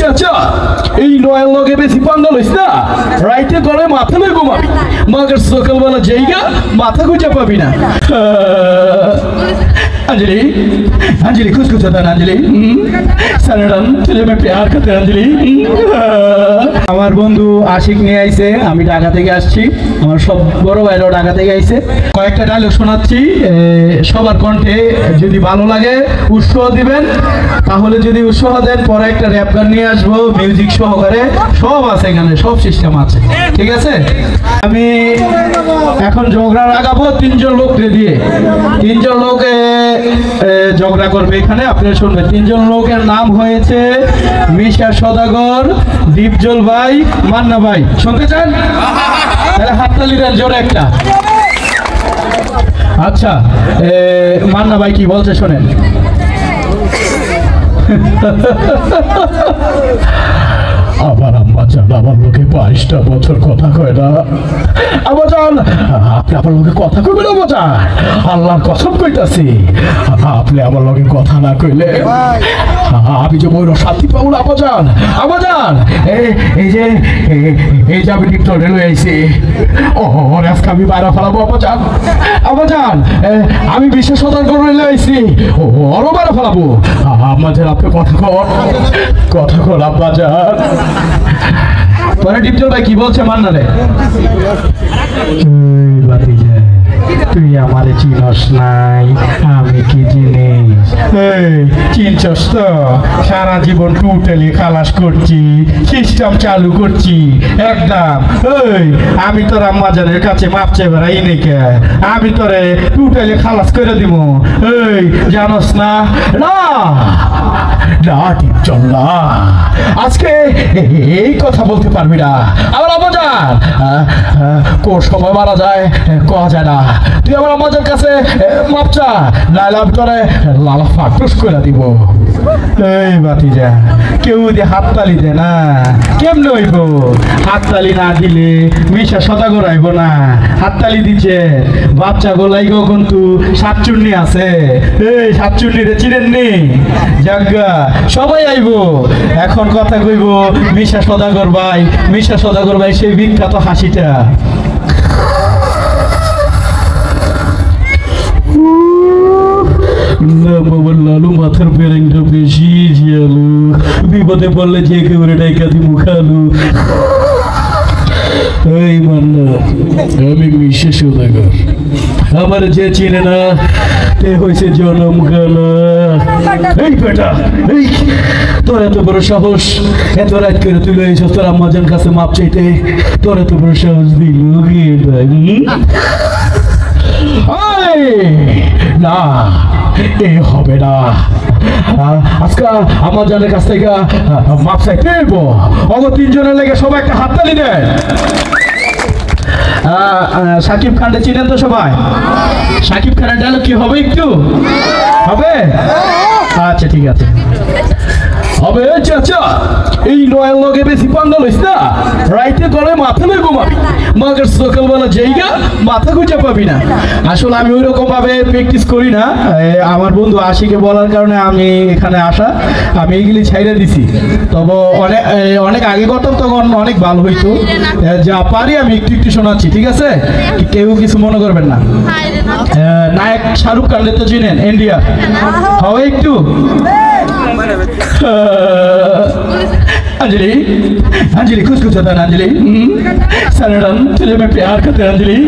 চাচা এই নয়ের লগে বেশি পাঙ্গা লইস না, রাইতে করে মাথা লই ঘুমাবি, মগর সকালবেলা জায়গা মাথা গুজা পাবি না। अंजलि अंजलि कुछ कुछ होता है अंजलि सनडन तुझे मैं प्यार करते हैं अंजलि। আমার বন্ধু আশিক নিয়ে আইছে, আমি ঢাকা থেকে আসছি, আমার সব বড় ভাইরাও ঢাকা থেকে আইছে। কয়েকটা ডায়লগ শোনাচ্ছি, সবার কণ্ঠে যদি ভালো লাগে উৎসাহ দিবেন, তাহলে যদি উৎসাহ দেন পরে একটা র‍্যাপ গান নিয়ে আসবো মিউজিক সহকারে, সব আছে এখানে, সব সিস্টেম আছে, ঠিক আছে। আমি এখন ঝগড়া লাগাবো তিনজন লোককে দিয়ে, তিনজন লোকে ঝগড়া করবে এখানে, আপনারা শুনবেন। তিনজন লোকের নাম হয়েছে মিশা সদাগর, দীপজল ভাই, মান্না ভাই। শুনতে চান? তাহলে হাততালি দেন জোরে একটা। আচ্ছা, মান্না ভাই কি বলছে শোনেন। আবার আম্মা জান আমার লোকে 22টা বছর কথা কয় না। আম্মা জান আপনি আমার লোকে কথা কইবেন আম্মা জান, আল্লাহর কসম কইতাছি আপনি আমার লোকে কথা না কইলে আমি যে বড় শান্তি পাবো না আম্মা জান। আম্মা জান এই যে আমি টিকটক রেলে আইছি, ও আজকে আমি বাইরে ফেলাবো আম্মা জান। আম্মা জান আমি বিশেষ সতর্ক রেলে আইছি, ওরও বাইরে ফেলাবো। আম্মা জান আপনি কথা কর আম্মা জান। পরে ডিপজল ভাই কি বলছে মান্না রে, তুই আমারে চিনস নাই, আমি কি জিনিস চিনছস তো? সারা জীবন টোটালি খালাস করছি, সিস্টেম চালু করছি একদম। আমি তোর আম্মা জানের কাছে মাপ চেয়ে বেড়াই নাকি, আমি তোরে টোটালি খালাস করে দিব, জানস না? না না ডিপজল না, আজকে এই কথা বলতে পারবি না। আমার আম্মাজান কোন সময় মারা যায় কওয়া যায় না, তুই আমার আম্মাজার কাছে মাপ চা, নাইলে আমি তোরে লালা ফাটুস করে দিব। এই বাতিজা কেউ দিয়ে হাততালি দে না, কেমনে হইব? হাততালি না দিলে মিশা সদাগর আইব না। হাততালি দিচ্ছে বাচ্চা গোলাইগো কিন্তু সাতচুন্নি আছে, এই সাতচুন্নি রে চিনেননি? জাগা সবাই আইব। এখন কথা কইব মিশা সদাগর ভাই, মিশা সদাগর ভাই সেই বিখ্যাত হাসিটা। লালু মাথার বেরেংটা বেশি জিয়ালু, বিপদে পড়লে যে একেবারে ডাইকাতি মুখালু। এই মান্না আমি মিশা সদাগর, আমার যে চিনে না তে হয়েছে জনম গানা। এই বেটা এই তোর এত বড় সাহস, এত রাত করে তুই লইছ তোর আম্মাজান কাছে মাপ চাইতে, তোর এত বড় সাহস দিল না, এ হবে না। আজকে আমার জানের কাছ থেকে মাপ চাইতে অগো তিনজনের লেগে সবাই একটা হাততালি দেয়। সাকিব খানটা চিনেন তো সবাই? সাকিব খানের ডায়লগ কি হবে? একটু হবে? আচ্ছা ঠিক আছে হবে। চাচা এই নয়ের লগে বেশি পাঙ্গা লইস না, রাইতে করে মাথা লই ঘুমাবি, মগর সকালবেলা জায়গা মাথা গুজা পাবি না। আসলে আমি ওইরকম ভাবে প্র্যাকটিস করি না, আমার বন্ধু আশিকে বলার কারণে আমি এখানে আসা, আমি এইগুলি ছাইড়া দিছি। তবে অনেক আগে করতাম, তখন অনেক ভালো হইতো। যা পারি আমি একটু একটু শোনাচ্ছি, ঠিক আছে? কেউ কিছু মনে করবেন না। নায়ক শাহরুখ খান তো চিনেন, ইন্ডিয়া হবে একটু। अंजलि अंजलि कुछ कुछ होता है अंजलि सनडन तुझे मैं प्यार करते हैं अंजलि।